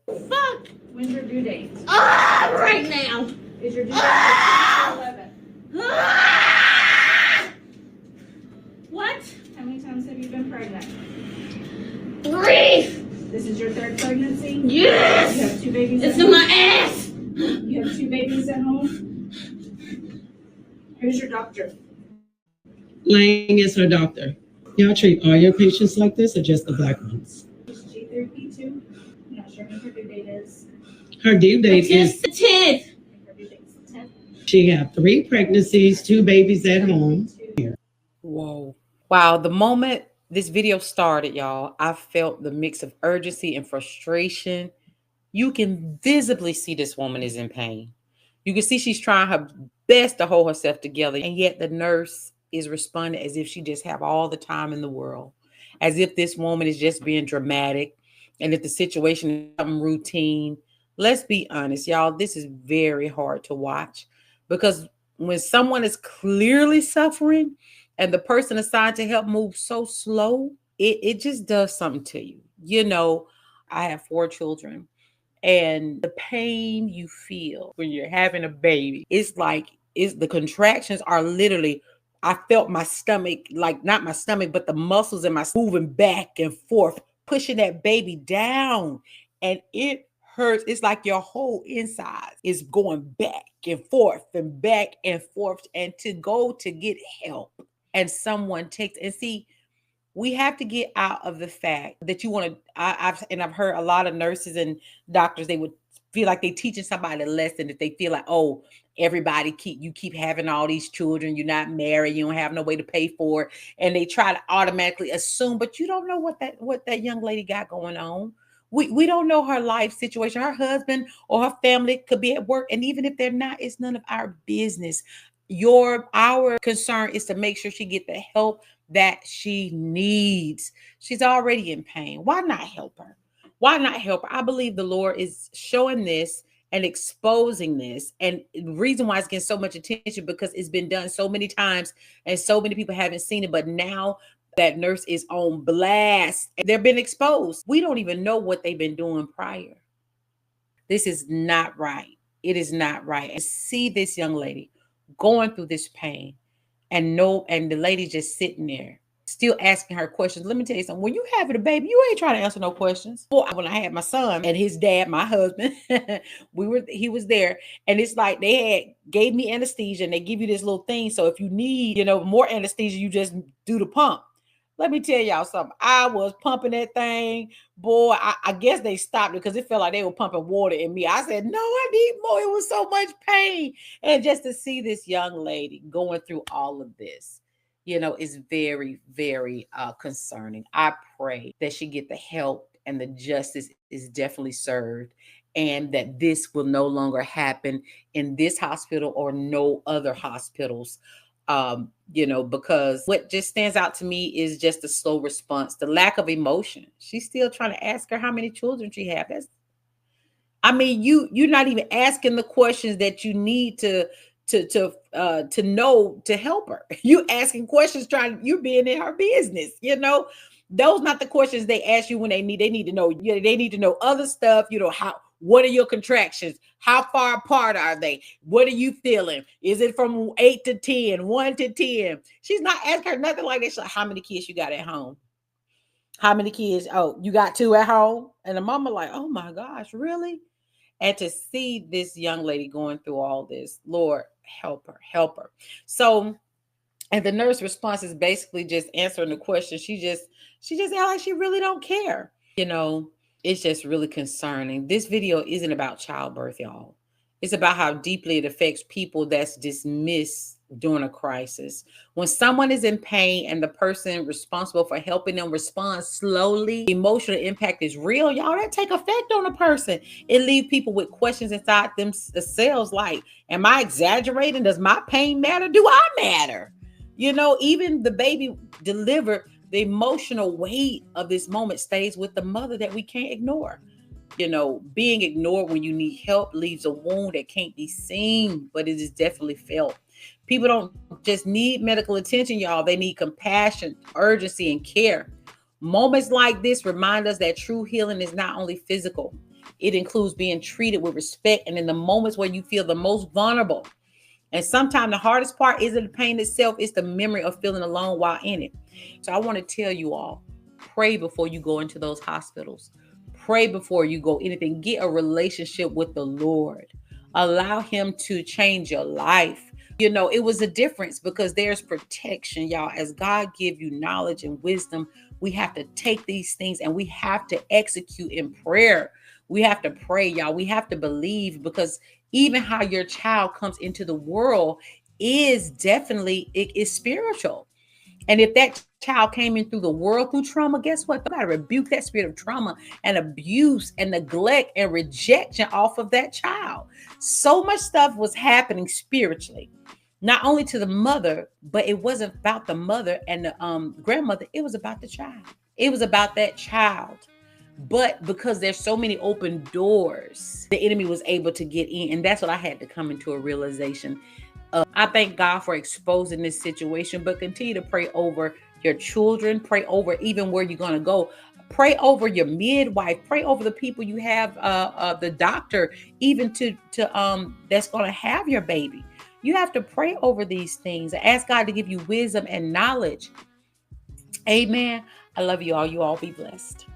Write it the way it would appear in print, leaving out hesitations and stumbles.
Fuck! When's your due date? Right now! Is your due date 11? What? How many times have you been pregnant? 3! This is your third pregnancy? Yes! You have 2 babies It's at in home? my ass! You have 2 babies at home? Who's your doctor? Lang is her doctor. Y'all treat all your patients like this or just the black ones? Is G therapy too? I'm not sure when her due date is. Her due date is the 10th. Her due date is the 10th. she had 3 pregnancies, 2 babies at home. Whoa. Wow. The moment this video started, y'all, I felt the mix of urgency and frustration. You can visibly see this woman is in pain. You can see she's trying her best to hold herself together. And yet the nurse is responding as if she just have all the time in the world, as if this woman is just being dramatic. And if the situation is something routine, let's be honest, y'all, this is very hard to watch, because when someone is clearly suffering and the person assigned to help moves so slow, it just does something to you. You know, I have 4 children, and the pain you feel when you're having a baby, it's like the contractions are literally, I felt my stomach, like not my stomach, but the muscles in my moving back and forth, pushing that baby down. And it hurts. It's like your whole inside is going back and forth and back and forth. And to go to get help and someone takes, and see, we have to get out of the fact that you want to, I've heard a lot of nurses and doctors, they would feel like they teaching somebody a lesson, that they feel like, oh, everybody keep having all these children, you're not married, you don't have no way to pay for it, and they try to automatically assume, but you don't know what that young lady got going on. We don't know her life situation. Her husband or her family could be at work, and even if they're not, it's none of our business. Our concern is to make sure she get the help that she needs. She's already in pain. Why not help her? Why not help her? I believe the Lord is showing this and exposing this. And the reason why it's getting so much attention, because it's been done so many times and so many people haven't seen it. But now that nurse is on blast, they've been exposed. We don't even know what they've been doing prior. This is not right. It is not right. And see this young lady going through this pain, and the lady just sitting there still asking her questions. Let me tell you something. When you having a baby, you ain't trying to answer no questions. When I had my son and his dad, my husband, he was there, and it's like they gave me anesthesia, and they give you this little thing. So if you need, more anesthesia, you just do the pump. Let me tell y'all something. I was pumping that thing. Boy, I guess they stopped it because it felt like they were pumping water in me. I said, no, I need more. It was so much pain. And just to see this young lady going through all of this, is very, very concerning. I pray that she get the help and the justice is definitely served, and that this will no longer happen in this hospital or no other hospitals. Because what just stands out to me is just the slow response, the lack of emotion. She's still trying to ask her how many children she has. You're not even asking the questions that you need to know to help her. You asking questions, you're being in her business. Those not the questions they ask you when they need to know. They need to know other stuff. What are your contractions? How far apart are they? What are you feeling? Is it from 8 to 10, 1 to 10? She's not asking her nothing like that. She's like, how many kids you got at home? How many kids? Oh, you got 2 at home? And the mama like, oh my gosh, really? And to see this young lady going through all this, Lord, help her, help her. So, and the nurse response is basically just answering the question. She just act like she really don't care. It's just really concerning. This video isn't about childbirth, y'all. It's about how deeply it affects people that's dismissed during a crisis. When someone is in pain and the person responsible for helping them respond slowly, emotional impact is real, y'all. That take effect on a person. It leaves people with questions inside themselves like, am I exaggerating? Does my pain matter? Do I matter? Even the baby delivered, the emotional weight of this moment stays with the mother that we can't ignore. Being ignored when you need help leaves a wound that can't be seen, but it is definitely felt. People don't just need medical attention, y'all. They need compassion, urgency, and care. Moments like this remind us that true healing is not only physical, It includes being treated with respect and in the moments where you feel the most vulnerable. And sometimes the hardest part isn't the pain itself, it's the memory of feeling alone while in it. So I want to tell you all, pray before you go into those hospitals. Pray before you go anything. Get a relationship with the Lord. Allow him to change your life. You know, it was a difference because there's protection, y'all. As God give you knowledge and wisdom, we have to take these things and we have to execute in prayer. We have to pray, y'all. We have to believe, because even how your child comes into the world is definitely, it is spiritual. And if that child came in through the world through trauma, guess what? You got to rebuke that spirit of trauma and abuse and neglect and rejection off of that child. So much stuff was happening spiritually, not only to the mother, but it wasn't about the mother and the grandmother. It was about the child. It was about that child. But because there's so many open doors, the enemy was able to get in. And that's what I had to come into a realization. I thank God for exposing this situation, but continue to pray over your children. Pray over even where you're going to go. Pray over your midwife. Pray over the people you have, the doctor, even to that's going to have your baby. You have to pray over these things. Ask God to give you wisdom and knowledge. Amen. I love you all. You all be blessed.